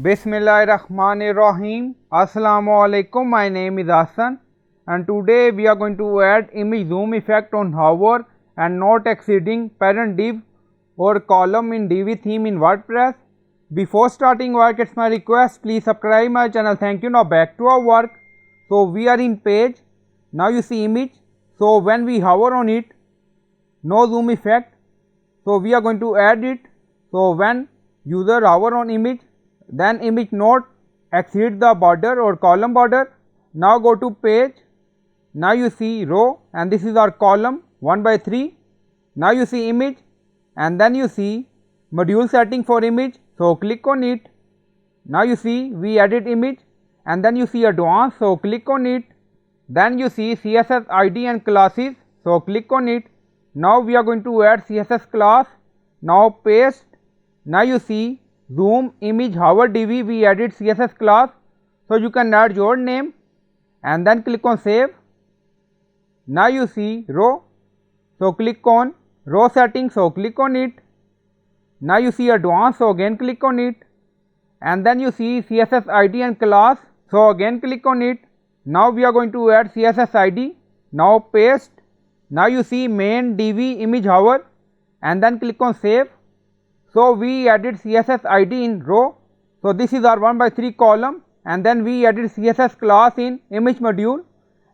Bismillahirrahmanirrahim. Assalamualaikum. My name is Hassan and today we are going to add image zoom effect on hover and not exceeding parent div or column in Divi theme in WordPress. Before starting work, it's my request, please subscribe my channel. Thank you. Now back to our work. So we are in page. Now you see image. So when we hover on it, no zoom effect. So we are going to add it. So when user hover on image, then image not exceed the border or column border. Now go to page. Now you see row and this is our column 1 by 3. Now you see image and then you see module setting for image. So click on it. Now you see we added image and then you see advanced. So click on it. Then you see CSS ID and classes. So click on it. Now we are going to add CSS class. Now paste. Now you see zoomimagehoverdivi, we added CSS class. So you can add your name and then click on save. Now you see row. So click on row settings. So click on it. Now you see advanced. So again click on it and then you see CSS ID and class. So again click on it. Now we are going to add CSS ID. Now paste. Now you see main divi image hover and then click on save. So we added CSS ID in row. So this is our 1 by 3 column and then we added CSS class in image module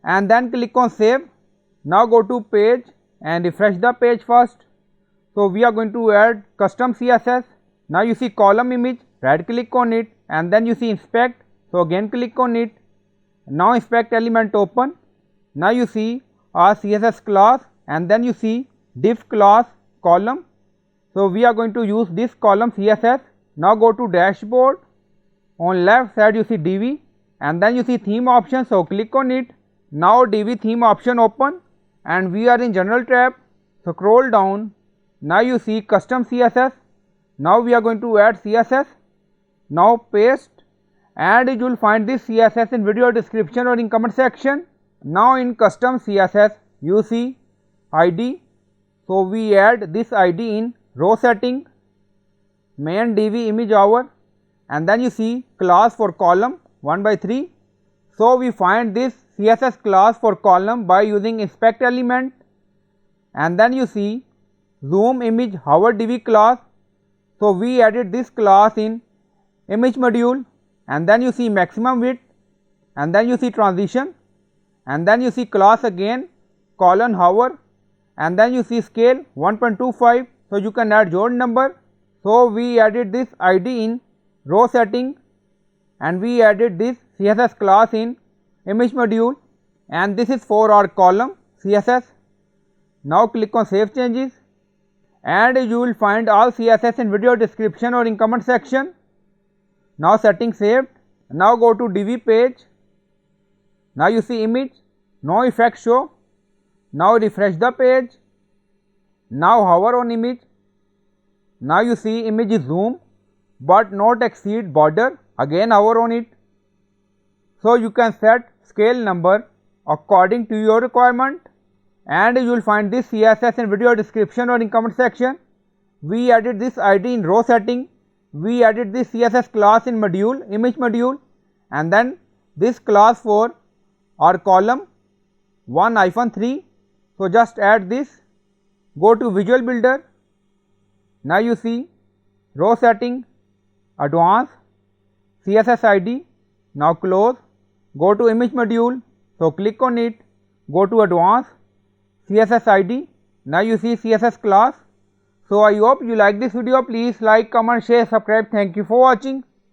and then click on save. Now go to page and refresh the page first. So we are going to add custom CSS. Now you see column image, right click on it and then you see inspect. So again click on it. Now inspect element open. Now you see our CSS class and then you see div class column. So we are going to use this column CSS. Now go to dashboard. On left side you see Divi and then you see theme option. So click on it. Now Divi theme option open and we are in general tab. So scroll down. Now you see custom CSS. Now we are going to add CSS. Now paste and you will find this CSS in video description or in comment section. Now in custom CSS you see ID. So we add this ID in row setting, main divi image hover and then you see class for column 1 by 3. So we find this CSS class for column by using inspect element and then you see zoomimagehoverdivi class. So we added this class in image module and then you see maximum width and then you see transition and then you see class again colon hover and then you see scale 1.25. So you can add your number. So we added this ID in row setting and we added this CSS class in image module and this is for our column CSS. Now click on save changes and you will find all CSS in video description or in comment section. Now setting saved. Now go to Divi page. Now you see image, no effect show. Now refresh the page. Now hover on image. Now you see image is zoom but not exceed border. Again hover on it. So you can set scale number according to your requirement and you will find this CSS in video description or in comment section. We added this ID in row setting. We added this CSS class in module, image module and then this class for our column 1-3. So just add this. Go to visual builder. Now you see row setting, advanced, CSS ID. Now close. Go to image module. So click on it. Go to advanced, CSS ID. Now you see CSS class. So I hope you like this video. Please like, comment, share, subscribe. Thank you for watching.